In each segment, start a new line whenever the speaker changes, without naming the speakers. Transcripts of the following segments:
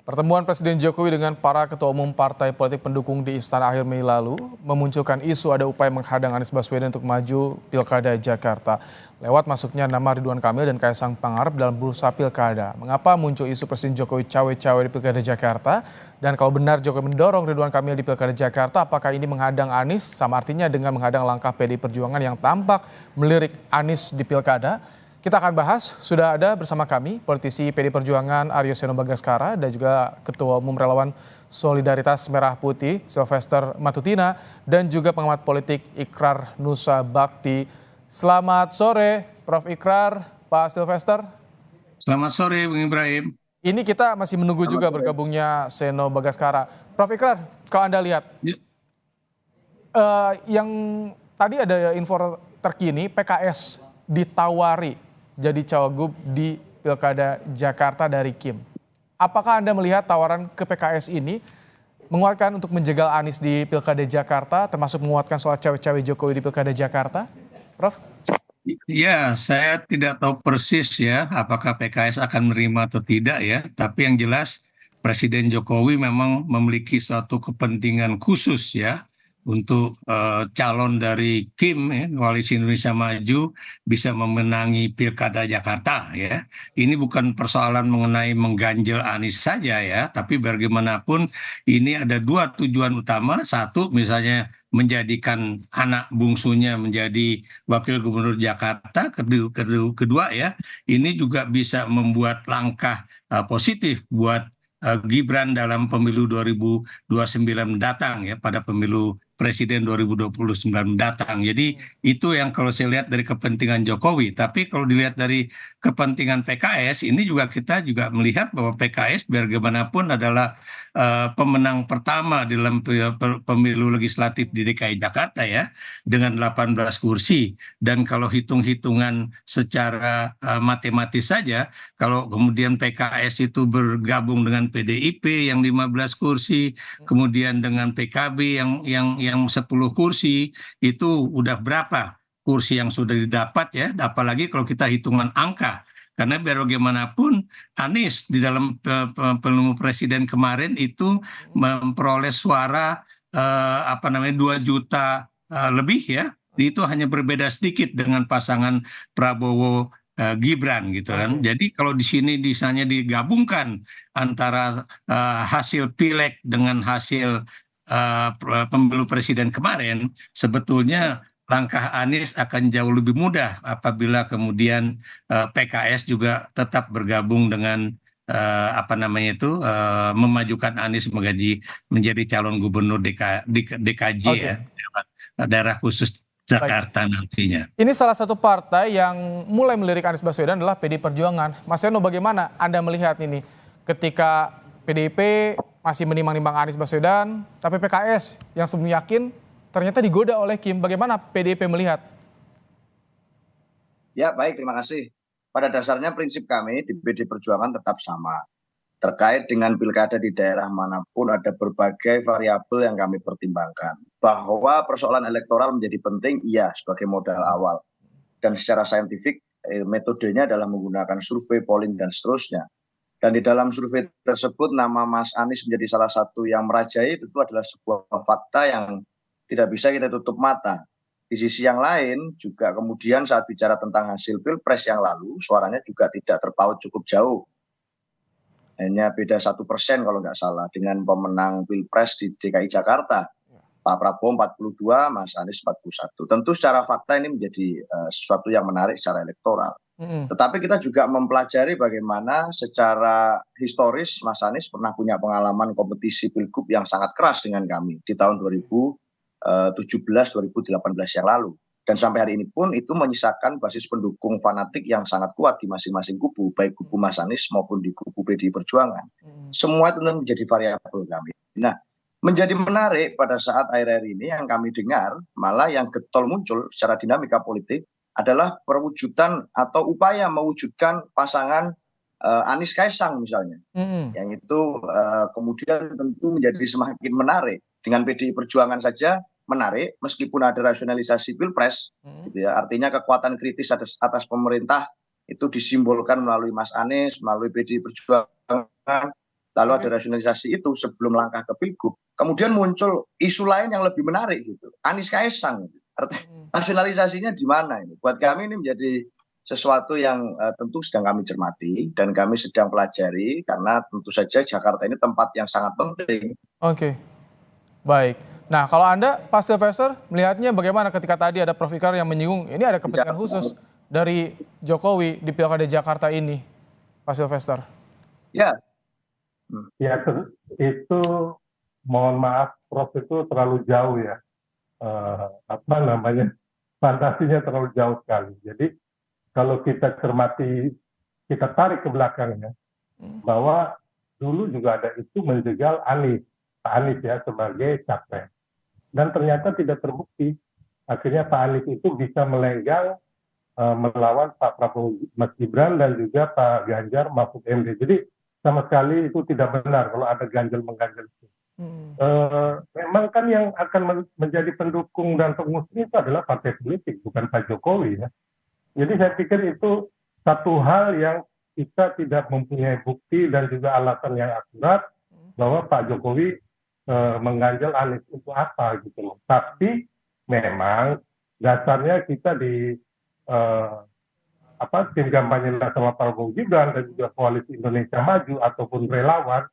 Pertemuan Presiden Jokowi dengan para ketua umum partai politik pendukung di Istana akhir Mei lalu memunculkan isu ada upaya menghadang Anies Baswedan untuk maju Pilkada Jakarta. Lewat masuknya nama Ridwan Kamil dan Kaisang Pangarep dalam bursa Pilkada. Mengapa muncul isu Presiden Jokowi cawe-cawe di Pilkada Jakarta? Dan kalau benar Jokowi mendorong Ridwan Kamil di Pilkada Jakarta, apakah ini menghadang Anies? Sama artinya dengan menghadang langkah PDI Perjuangan yang tampak melirik Anies di Pilkada? Kita akan bahas, sudah ada bersama kami politisi PD Perjuangan Aryo Seno Bagaskara dan juga Ketua Umum Relawan Solidaritas Merah Putih Sylvester Matutina dan juga pengamat politik Ikrar Nusa Bakti. Selamat sore Prof. Ikrar, Pak Sylvester.
Selamat sore Bung Ibrahim.
Ini kita masih menunggu juga bergabungnya Seno Bagaskara. Prof. Ikrar, kalau Anda lihat, yang tadi ada info terkini PKS ditawari jadi cawagup di Pilkada Jakarta dari Kim. Apakah Anda melihat tawaran ke PKS ini menguatkan untuk menjegal Anies di Pilkada Jakarta, termasuk menguatkan soal cawe-cawe Jokowi di Pilkada Jakarta? Prof?
Ya, saya tidak tahu persis ya apakah PKS akan menerima atau tidak ya. Tapi yang jelas Presiden Jokowi memang memiliki suatu kepentingan khusus ya untuk calon dari Kim ya, Koalisi Indonesia Maju bisa memenangi Pilkada Jakarta ya. Ini bukan persoalan mengenai mengganjel Anies saja ya, tapi bagaimanapun ini ada dua tujuan utama. Satu misalnya menjadikan anak bungsunya menjadi wakil gubernur Jakarta. Kedua ya, ini juga bisa membuat langkah positif buat Gibran dalam pemilu 2029 mendatang ya, pada pemilu Presiden 2029 mendatang. Jadi itu yang kalau saya lihat dari kepentingan Jokowi. Tapi kalau dilihat dari kepentingan PKS, ini juga kita juga melihat bahwa PKS bagaimanapun adalah pemenang pertama dalam pemilu legislatif di DKI Jakarta ya, dengan 18 kursi. Dan kalau hitung-hitungan secara matematis saja, kalau kemudian PKS itu bergabung dengan PDIP yang 15 kursi, kemudian dengan PKB yang 10 kursi, itu udah berapa kursi yang sudah didapat ya, apalagi kalau kita hitungan angka. Karena biar bagaimanapun Anies di dalam pemilu presiden kemarin itu memperoleh suara 2 juta lebih ya. Itu hanya berbeda sedikit dengan pasangan Prabowo Gibran gitu kan. Jadi kalau di sini misalnya digabungkan antara hasil pileg dengan hasil pemilu presiden kemarin, sebetulnya langkah Anies akan jauh lebih mudah apabila kemudian PKS juga tetap bergabung dengan memajukan Anies menjadi calon gubernur DKJ ya, daerah khusus Jakarta nantinya.
Ini salah satu partai yang mulai melirik Anies Baswedan adalah PDI Perjuangan. Mas Seno, bagaimana Anda melihat ini ketika PDIP masih menimbang-nimbang Anies Baswedan, tapi PKS yang sebelumnya yakin ternyata digoda oleh Kim. Bagaimana PDIP melihat?
Ya baik, terima kasih. Pada dasarnya prinsip kami di PDI Perjuangan tetap sama. Terkait dengan pilkada di daerah manapun ada berbagai variabel yang kami pertimbangkan. Bahwa persoalan elektoral menjadi penting, iya, sebagai modal awal. Dan secara saintifik metodenya adalah menggunakan survei, polling, dan seterusnya. Dan di dalam survei tersebut nama Mas Anies menjadi salah satu yang merajai, itu adalah sebuah fakta yang tidak bisa kita tutup mata. Di sisi yang lain juga kemudian saat bicara tentang hasil Pilpres yang lalu, suaranya juga tidak terpaut cukup jauh. Hanya beda 1% kalau nggak salah dengan pemenang Pilpres di DKI Jakarta. Pak Prabowo 42, Mas Anies 41. Tentu secara fakta ini menjadi sesuatu yang menarik secara elektoral. Tetapi kita juga mempelajari bagaimana secara historis Mas Anies pernah punya pengalaman kompetisi pilgub yang sangat keras dengan kami di tahun 2017-2018 yang lalu. Dan sampai hari ini pun itu menyisakan basis pendukung fanatik yang sangat kuat di masing-masing kubu, baik kubu Mas Anies maupun di kubu PDI Perjuangan. Semua itu menjadi variabel kami. Nah, menjadi menarik pada saat akhir-akhir ini yang kami dengar, malah yang getol muncul secara dinamika politik adalah perwujudan atau upaya mewujudkan pasangan Anies Kaisang misalnya. Yang itu kemudian tentu menjadi semakin menarik. Dengan PDI Perjuangan saja menarik meskipun ada rasionalisasi Pilpres gitu ya. Artinya kekuatan kritis atas pemerintah itu disimbolkan melalui Mas Anies, melalui PDI Perjuangan. lalu ada rasionalisasi itu sebelum langkah ke Pilgub, kemudian muncul isu lain yang lebih menarik gitu, Anies Kaisang. Rasionalisasinya di mana ini? Buat kami ini menjadi sesuatu yang tentu sedang kami cermati dan kami sedang pelajari karena tentu saja Jakarta ini tempat yang sangat penting.
Oke, baik. Nah, kalau Anda, Pak Sylvester, melihatnya bagaimana ketika tadi ada Prof. Ikrar yang menyinggung ini ada kepentingan khusus dari Jokowi di Pilkada Jakarta ini, Pak Sylvester?
Ya,
Ya itu mohon maaf Prof itu terlalu jauh ya, fantasinya terlalu jauh sekali. Jadi kalau kita cermati, kita tarik ke belakangnya, bahwa dulu juga ada isu menjegal Pak Anies ya sebagai capres. Dan ternyata tidak terbukti. Akhirnya Pak Anies itu bisa melenggang melawan Pak Prabowo Mas Gibran dan juga Pak Ganjar Mahfud MD. Jadi sama sekali itu tidak benar kalau ada ganjel-mengganjel itu. Memang kan yang akan menjadi pendukung dan pengusung itu adalah partai politik, bukan Pak Jokowi ya. Jadi saya pikir itu satu hal yang kita tidak mempunyai bukti dan juga alasan yang akurat bahwa Pak Jokowi mengganjal Anies itu apa gitu loh. Tapi memang dasarnya kita di tim kampanye nasional Prabowo Gibran dan juga Koalisi Indonesia Maju ataupun relawan,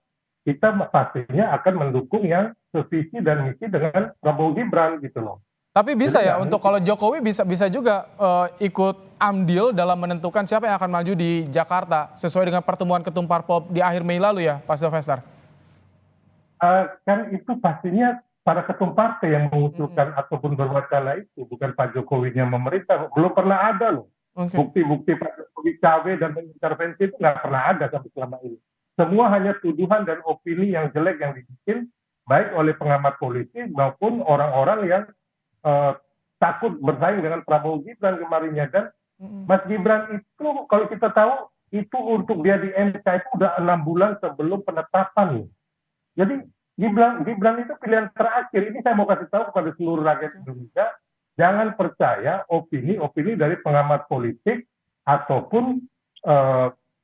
kita pastinya akan mendukung yang sevisi dan misi dengan Prabowo Gibran gitu loh.
Tapi bisa ya untuk kalau Jokowi bisa juga ikut andil dalam menentukan siapa yang akan maju di Jakarta sesuai dengan pertemuan ketum parpol di akhir Mei lalu ya, Pak Sylvester?
Kan itu pastinya para ketum partai yang mengusulkan ataupun berwacana itu, bukan Pak Jokowi yang memerintah. Belum pernah ada loh. Bukti-bukti Pak Jokowi cawe dan mengintervensi itu nggak pernah ada sampai selama ini. Semua hanya tuduhan dan opini yang jelek yang dibikin baik oleh pengamat politik maupun orang-orang yang takut bersaing dengan Prabowo Gibran kemarinnya. Dan Mas Gibran itu kalau kita tahu itu untuk dia di MK itu udah 6 bulan sebelum penetapan. Jadi Gibran itu pilihan terakhir. Ini saya mau kasih tahu kepada seluruh rakyat Indonesia, jangan percaya opini-opini dari pengamat politik ataupun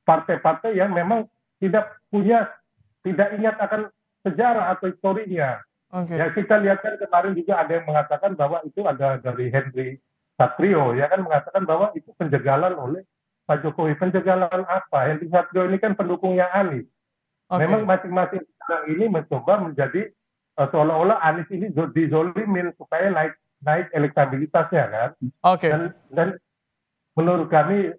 partai-partai yang memang tidak ingat akan sejarah atau historinya. Ya kita lihat kan kemarin juga ada yang mengatakan bahwa itu ada dari Henry Satrio ya kan mengatakan bahwa itu penjagalan oleh Pak Jokowi. Penjagalan apa? Henry Satrio ini kan pendukungnya Anies. Memang masing-masing orang ini mencoba menjadi seolah-olah Anies ini dizolimin supaya naik elektabilitasnya kan. Dan menurut kami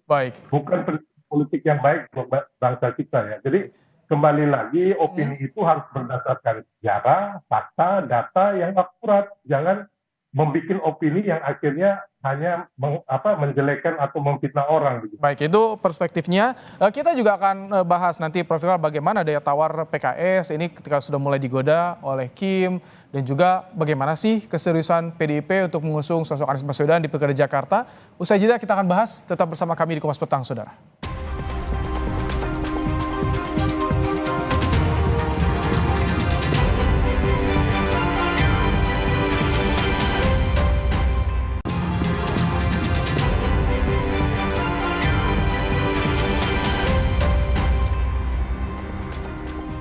bukan politik yang baik buat bangsa kita ya. Jadi kembali lagi opini itu harus berdasarkan sejarah, fakta, data yang akurat. Jangan membuat opini yang akhirnya hanya menjelekkan atau memfitnah orang.
Baik, itu perspektifnya. Kita juga akan bahas nanti Prof. Ikrar bagaimana daya tawar PKS ini ketika sudah mulai digoda oleh Kim dan juga bagaimana sih keseriusan PDIP untuk mengusung sosok Anies Baswedan di Pilkada Jakarta. Usai jeda kita akan bahas, tetap bersama kami di Kompas Petang, saudara.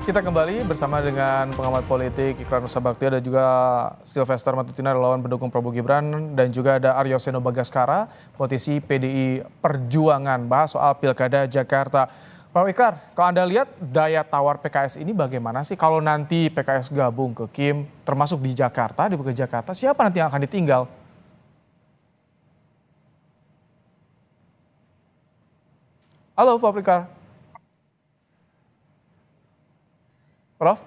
Kita kembali bersama dengan pengamat politik Ikrar Nusa Bakti dan juga Sylvester Matutina, relawan pendukung Prabowo Gibran, dan juga ada Aryo Seno Bagaskara, politisi PDI Perjuangan, bahas soal Pilkada Jakarta. Pak Ikrar, kalau Anda lihat daya tawar PKS ini bagaimana sih kalau nanti PKS gabung ke Kim, termasuk di Jakarta, di Pilkada Jakarta, siapa nanti yang akan ditinggal? Halo Pak Ikrar. Prof?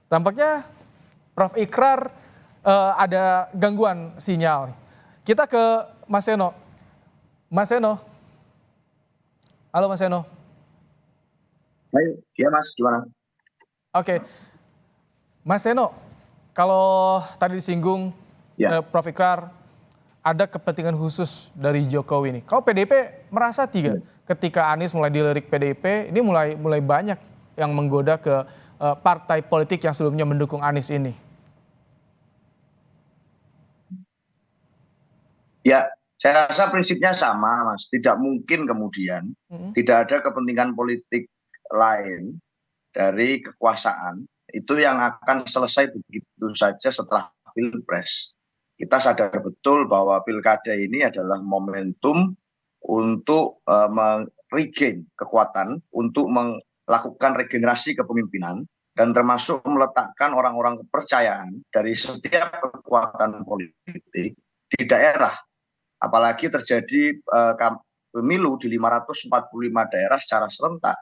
Tampaknya Prof. Ikrar ada gangguan sinyal. Kita ke Mas Seno. Mas Seno. Halo Mas Seno.
Baik, ya Mas, gimana?
Oke. Mas Seno, kalau tadi disinggung Prof. Ikrar ada kepentingan khusus dari Jokowi ini. Kalau PDIP merasa ketika Anies mulai dilirik PDIP, ini mulai banyak yang menggoda ke partai politik yang sebelumnya mendukung Anies ini.
Ya, Saya rasa prinsipnya sama, Mas. Tidak mungkin kemudian tidak ada kepentingan politik lain dari kekuasaan itu yang akan selesai begitu saja setelah Pilpres. Kita sadar betul bahwa pilkada ini adalah momentum untuk regain kekuatan, untuk melakukan regenerasi kepemimpinan, dan termasuk meletakkan orang-orang kepercayaan dari setiap kekuatan politik di daerah. Apalagi terjadi pemilu di 545 daerah secara serentak.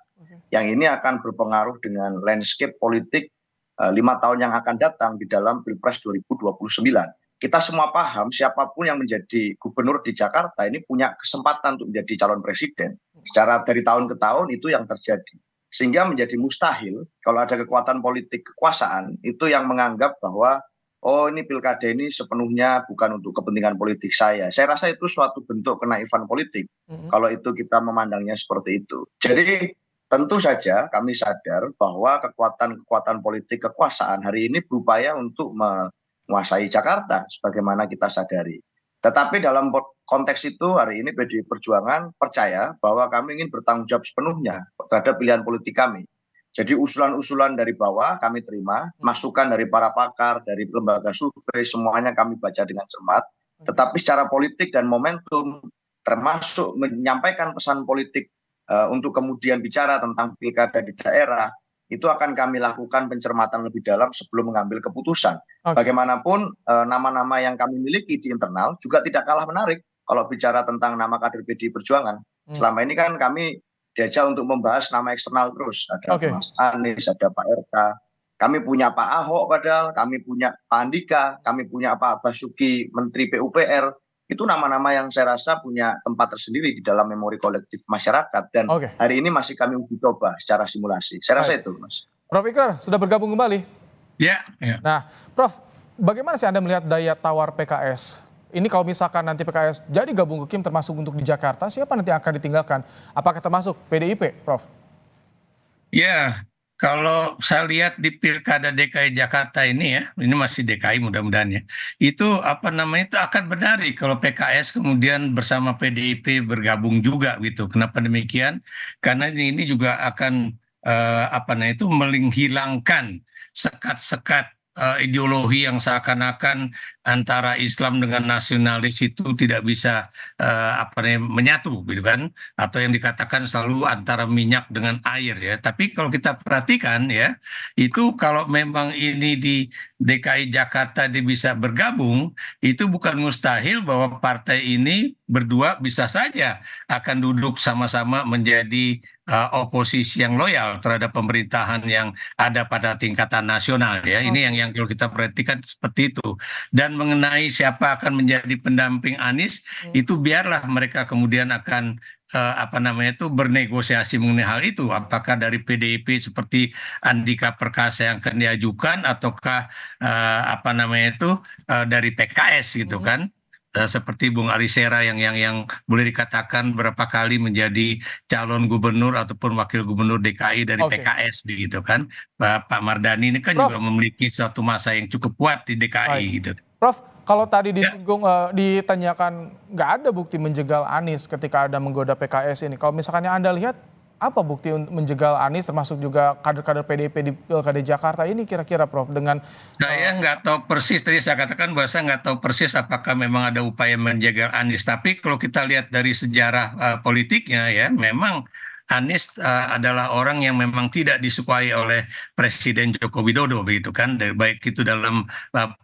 Yang ini akan berpengaruh dengan landscape politik 5 tahun yang akan datang di dalam Pilpres 2029. Kita semua paham siapapun yang menjadi gubernur di Jakarta ini punya kesempatan untuk menjadi calon presiden. Secara dari tahun ke tahun itu yang terjadi. Sehingga menjadi mustahil kalau ada kekuatan politik kekuasaan itu yang menganggap bahwa oh ini pilkada ini sepenuhnya bukan untuk kepentingan politik saya. Saya rasa itu suatu bentuk kenaifan politik kalau itu kita memandangnya seperti itu. Jadi tentu saja kami sadar bahwa kekuatan-kekuatan politik kekuasaan hari ini berupaya untuk menguasai Jakarta sebagaimana kita sadari. Tetapi dalam konteks itu hari ini PDI Perjuangan percaya bahwa kami ingin bertanggung jawab sepenuhnya terhadap pilihan politik kami. Jadi usulan-usulan dari bawah kami terima, masukan dari para pakar, dari lembaga survei, semuanya kami baca dengan cermat. Tetapi secara politik dan momentum, termasuk menyampaikan pesan politik untuk kemudian bicara tentang pilkada di daerah, itu akan kami lakukan pencermatan lebih dalam sebelum mengambil keputusan. Bagaimanapun nama-nama yang kami miliki di internal juga tidak kalah menarik kalau bicara tentang nama kader PDI Perjuangan. Selama ini kan kami diajak untuk membahas nama eksternal terus. Ada Mas Anies, ada Pak RK. Kami punya Pak Ahok padahal, kami punya Pak Andika, kami punya Pak Basuki, Menteri PUPR. Itu nama-nama yang saya rasa punya tempat tersendiri di dalam memori kolektif masyarakat. Dan hari ini masih kami uji coba secara simulasi. Saya rasa itu, Mas.
Prof Ikrar, sudah bergabung kembali?
Ya.
Nah, Prof, bagaimana sih Anda melihat daya tawar PKS? Ini kalau misalkan nanti PKS jadi gabung ke Kim termasuk untuk di Jakarta, siapa nanti yang akan ditinggalkan? Apakah termasuk PDIP, Prof?
Ya, kalau saya lihat di Pilkada DKI Jakarta ini ya, ini masih DKI mudah-mudahan ya, itu itu akan benar kalau PKS kemudian bersama PDIP bergabung juga gitu. Kenapa demikian? Karena ini juga akan menghilangkan sekat-sekat ideologi yang seakan-akan antara Islam dengan nasionalis itu tidak bisa menyatu gitu kan, atau yang dikatakan selalu antara minyak dengan air ya. Tapi kalau kita perhatikan ya, itu kalau memang ini di DKI Jakarta dia bisa bergabung, itu bukan mustahil bahwa partai ini berdua bisa saja akan duduk sama-sama menjadi oposisi yang loyal terhadap pemerintahan yang ada pada tingkatan nasional ya. Ini yang kalau kita perhatikan seperti itu. Dan mengenai siapa akan menjadi pendamping Anies, itu biarlah mereka kemudian akan bernegosiasi mengenai hal itu. Apakah dari PDIP seperti Andika Perkasa yang akan diajukan, ataukah dari PKS gitu kan? Seperti Bung Ali Sera yang boleh dikatakan berapa kali menjadi calon gubernur ataupun wakil gubernur DKI dari PKS begitu kan. Pak Mardani ini kan juga memiliki suatu masa yang cukup kuat di DKI gitu.
Prof, kalau tadi disinggung ditanyakan nggak ada bukti menjegal Anies ketika ada menggoda PKS ini. Kalau misalkan yang Anda lihat apa bukti untuk menjegal Anies termasuk juga kader-kader PDIP di Pilkada Jakarta ini kira-kira, Prof? Dengan
saya nggak tahu persis, tadi saya katakan bahwa saya nggak tahu persis apakah memang ada upaya menjegal Anies. Tapi kalau kita lihat dari sejarah politiknya ya, memang Anies adalah orang yang memang tidak disukai oleh Presiden Joko Widodo begitu kan, baik itu dalam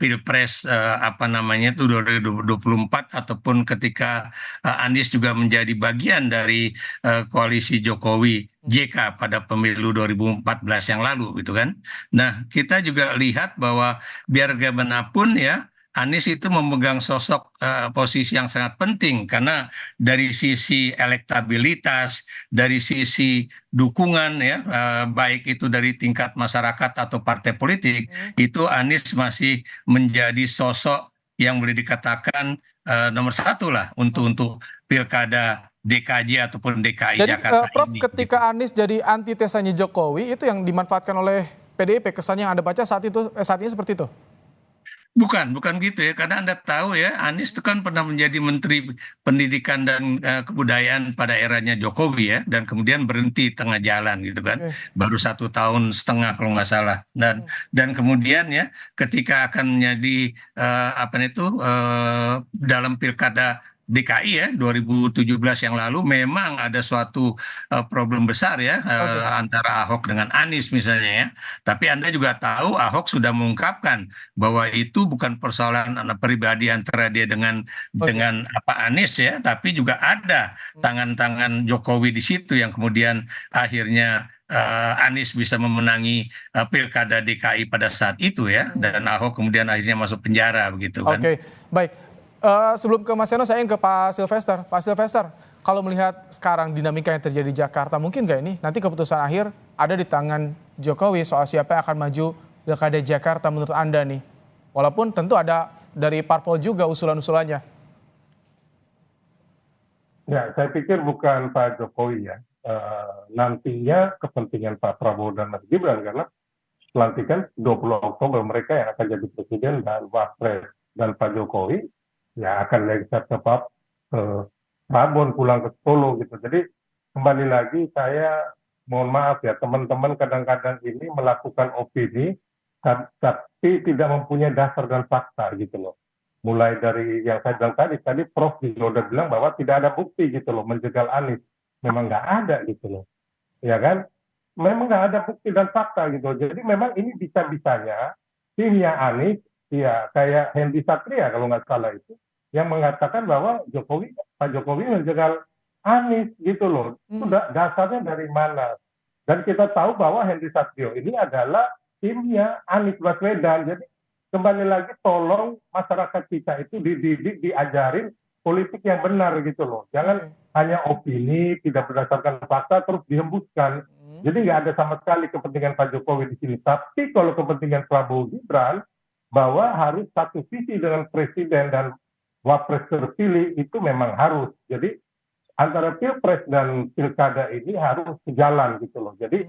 Pilpres 2024 ataupun ketika Anies juga menjadi bagian dari koalisi Jokowi JK pada pemilu 2014 yang lalu gitu kan. Nah, kita juga lihat bahwa biar bagaimanapun ya, Anies itu memegang sosok posisi yang sangat penting karena dari sisi elektabilitas, dari sisi dukungan ya, baik itu dari tingkat masyarakat atau partai politik, itu Anies masih menjadi sosok yang boleh dikatakan nomor satu lah untuk pilkada DKJ ataupun DKI
jadi,
Jakarta
Prof,
ini.
ketika Anies jadi antitesanya Jokowi, itu yang dimanfaatkan oleh PDIP, kesannya yang Anda baca saat ini seperti itu?
Bukan gitu ya, karena Anda tahu ya, Anies itu kan pernah menjadi Menteri Pendidikan dan Kebudayaan pada eranya Jokowi ya, dan kemudian berhenti tengah jalan gitu kan,
Oke.
baru 1 tahun setengah kalau nggak salah. Dan kemudian ya, ketika akan menjadi apa itu dalam pilkada DKI ya 2017 yang lalu memang ada suatu problem besar ya
Oke.
antara Ahok dengan Anies misalnya ya. Tapi Anda juga tahu Ahok sudah mengungkapkan bahwa itu bukan persoalan pribadi antara dia
Oke.
dengan apa Anies ya, tapi juga ada tangan-tangan Jokowi di situ yang kemudian akhirnya Anies bisa memenangi pilkada DKI pada saat itu ya, dan Ahok kemudian akhirnya masuk penjara begitu kan.
Oke, baik. Sebelum ke Mas Seno, saya ingin ke Pak Silvester. Pak Silvester, kalau melihat sekarang dinamika yang terjadi di Jakarta, mungkin nggak ini nanti keputusan akhir ada di tangan Jokowi soal siapa yang akan maju pilkada Jakarta menurut Anda nih? Walaupun tentu ada dari parpol juga usulan-usulannya.
Ya, saya pikir bukan Pak Jokowi ya. Nantinya kepentingan Pak Prabowo dan Mas Gibran, karena pelantikan 20 Oktober mereka yang akan jadi presiden dan wapres, dan Pak Jokowi ya akan lengser ke Babon pulang ke Solo gitu. Jadi kembali lagi saya mohon maaf ya, teman-teman kadang-kadang ini melakukan opini tapi tidak mempunyai dasar dan fakta gitu loh. Mulai dari yang saya bilang tadi Prof juga udah bilang bahwa tidak ada bukti gitu loh menjegal Anies. Memang nggak ada gitu loh, ya kan? Memang nggak ada bukti dan fakta gitu. Jadi memang ini bisa-bisanya timnya Anies, ya kayak Hendy Satria kalau nggak salah itu, yang mengatakan bahwa Pak Jokowi menjegal Anies gitu loh. Itu dasarnya dari mana? Dan kita tahu bahwa Hendy Satrio ini adalah timnya Anies Baswedan. Jadi kembali lagi tolong masyarakat kita itu dididik, diajarin politik yang benar gitu loh. Jangan hanya opini, tidak berdasarkan fakta terus dihembuskan. Jadi nggak ada sama sekali kepentingan Pak Jokowi di sini. Tapi kalau kepentingan Prabowo Gibran, bahwa harus satu visi dengan presiden dan wapres terpilih itu memang harus. Jadi antara pilpres dan pilkada ini harus sejalan gitu loh. Jadi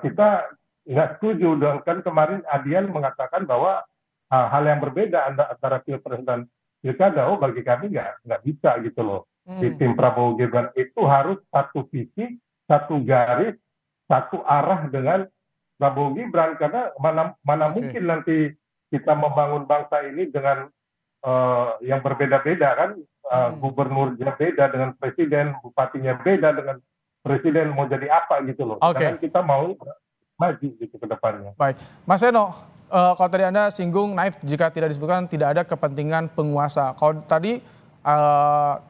kita nggak setuju. Dan kan kemarin Adian mengatakan bahwa hal yang berbeda antara pilpres dan pilkada. Oh bagi kami nggak bisa gitu loh. Di tim Prabowo Gibran itu harus satu visi, satu garis, satu arah dengan Prabowo Gibran, karena mana mungkin nanti kita membangun bangsa ini dengan yang berbeda-beda kan, gubernurnya beda dengan presiden, bupatinya beda dengan presiden, mau jadi apa gitu loh. Karena kita mau maju gitu ke depannya.
Baik, Mas Seno, kalau tadi Anda singgung naif jika tidak disebutkan tidak ada kepentingan penguasa. Kalau tadi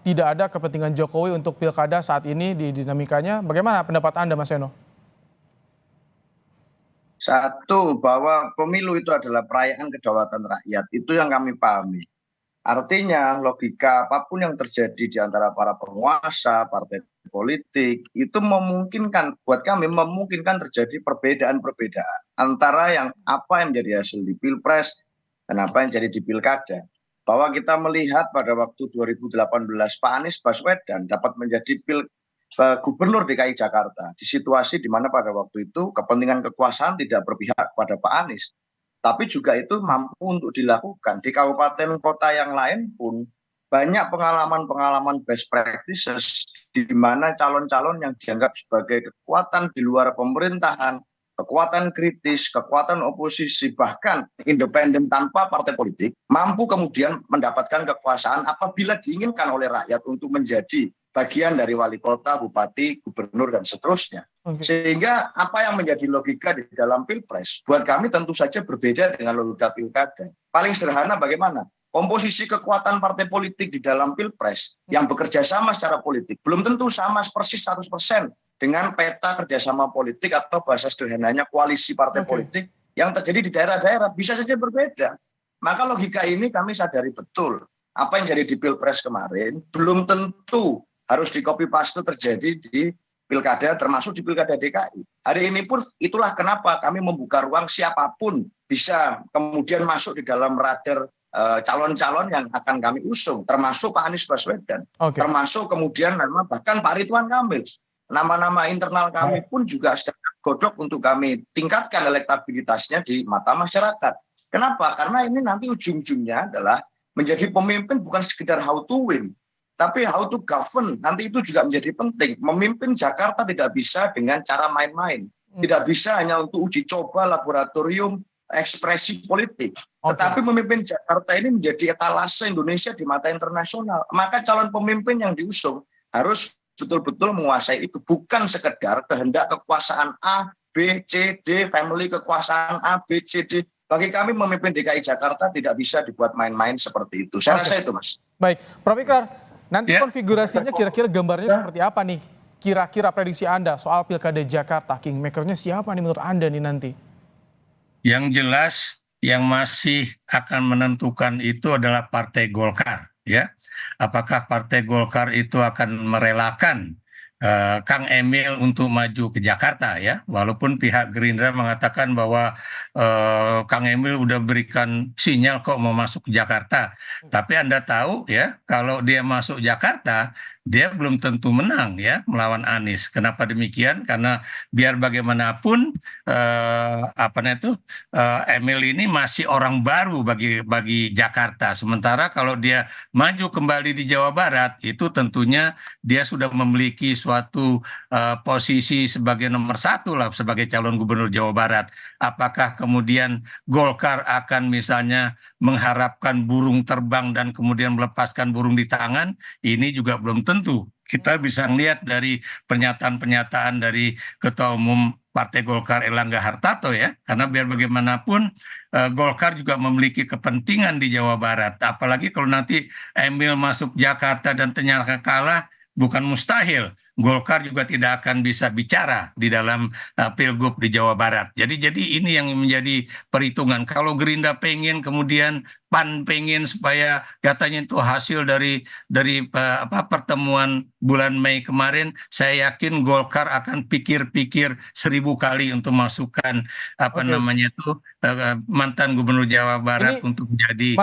tidak ada kepentingan Jokowi untuk pilkada saat ini di dinamikanya, bagaimana pendapat Anda, Mas Seno?
Satu, bahwa pemilu itu adalah perayaan kedaulatan rakyat. Itu yang kami pahami. Artinya logika apapun yang terjadi di antara para penguasa, partai politik, itu memungkinkan, buat kami memungkinkan terjadi perbedaan-perbedaan antara yang apa yang menjadi hasil di Pilpres dan apa yang jadi di Pilkada. Bahwa kita melihat pada waktu 2018 Pak Anies Baswedan dapat menjadi Gubernur DKI Jakarta di situasi di mana pada waktu itu kepentingan kekuasaan tidak berpihak pada Pak Anies. Tapi juga itu mampu untuk dilakukan. Di kabupaten kota yang lain pun banyak pengalaman-pengalaman best practices di mana calon-calon yang dianggap sebagai kekuatan di luar pemerintahan, kekuatan kritis, kekuatan oposisi, bahkan independen tanpa partai politik, mampu kemudian mendapatkan kekuasaan apabila diinginkan oleh rakyat untuk menjadi bagian dari wali kota, bupati, gubernur, dan seterusnya. Sehingga apa yang menjadi logika di dalam Pilpres, buat kami tentu saja berbeda dengan logika pilkada. Paling sederhana bagaimana? Komposisi kekuatan partai politik di dalam Pilpres yang bekerja sama secara politik belum tentu sama persis 100% dengan peta kerjasama politik atau bahasa sederhananya koalisi partai politik yang terjadi di daerah-daerah, bisa saja berbeda. Maka logika ini kami sadari betul. Apa yang jadi di Pilpres kemarin belum tentu harus di copy paste terjadi di pilkada, termasuk di pilkada DKI. Hari ini pun itulah kenapa kami membuka ruang siapapun bisa kemudian masuk di dalam radar calon-calon yang akan kami usung, termasuk Pak Anies Baswedan, termasuk kemudian bahkan Pak Ridwan Kamil. Nama-nama internal kami pun juga sedang godok untuk kami tingkatkan elektabilitasnya di mata masyarakat. Kenapa? Karena ini nanti ujung-ujungnya adalah menjadi pemimpin bukan sekedar how to win, tapi how to govern. Nanti itu juga menjadi penting. Memimpin Jakarta tidak bisa dengan cara main-main. Tidak bisa hanya untuk uji coba laboratorium ekspresi politik. Tetapi memimpin Jakarta ini menjadi etalase Indonesia di mata internasional. Maka calon pemimpin yang diusung harus betul-betul menguasai itu. Bukan sekedar kehendak kekuasaan A, B, C, D, family kekuasaan A, B, C, D. Bagi kami memimpin DKI Jakarta tidak bisa dibuat main-main seperti itu. Saya rasa itu, Mas.
Baik, Prof. Ikrar, nanti konfigurasinya kira-kira gambarnya seperti apa nih? Kira-kira prediksi Anda soal Pilkada Jakarta, kingmaker-nya siapa nih menurut Anda nih nanti?
Yang jelas yang masih akan menentukan itu adalah Partai Golkar, ya. Apakah Partai Golkar itu akan merelakan Kang Emil untuk maju ke Jakarta, ya, walaupun pihak Gerindra mengatakan bahwa Kang Emil udah berikan sinyal kok mau masuk ke Jakarta, tapi Anda tahu ya kalau dia masuk Jakarta dia belum tentu menang ya melawan Anies. Kenapa demikian? Karena biar bagaimanapun Emil ini masih orang baru bagi Jakarta. Sementara kalau dia maju kembali di Jawa Barat itu tentunya dia sudah memiliki suatu posisi sebagai nomor satu lah sebagai calon gubernur Jawa Barat. Apakah kemudian Golkar akan misalnya mengharapkan burung terbang dan kemudian melepaskan burung di tangan? Ini juga belum tentu. Kita bisa lihat dari pernyataan-pernyataan dari Ketua Umum Partai Golkar Erlangga Hartarto ya, karena biar bagaimanapun Golkar juga memiliki kepentingan di Jawa Barat. Apalagi kalau nanti Emil masuk Jakarta dan ternyata kalah, bukan mustahil Golkar juga tidak akan bisa bicara di dalam Pilgub di Jawa Barat. Jadi ini yang menjadi perhitungan. Kalau Gerindra pengen, kemudian PAN pengen supaya katanya itu hasil dari pertemuan bulan Mei kemarin, saya yakin Golkar akan pikir-pikir 1000 kali untuk masukkan mantan Gubernur Jawa Barat
Ini
untuk menjadi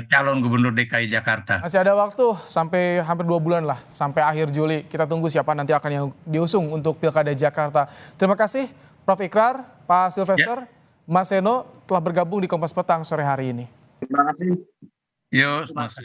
calon Gubernur DKI Jakarta.
Masih ada waktu sampai hampir 2 bulan lah, sampai akhir Juli. Kita tunggu siapa nanti akan yang diusung untuk Pilkada Jakarta. Terima kasih Prof. Ikrar, Pak Silvester, Mas Seno telah bergabung di Kompas Petang sore hari ini.
Terima kasih.
Yo, Mas.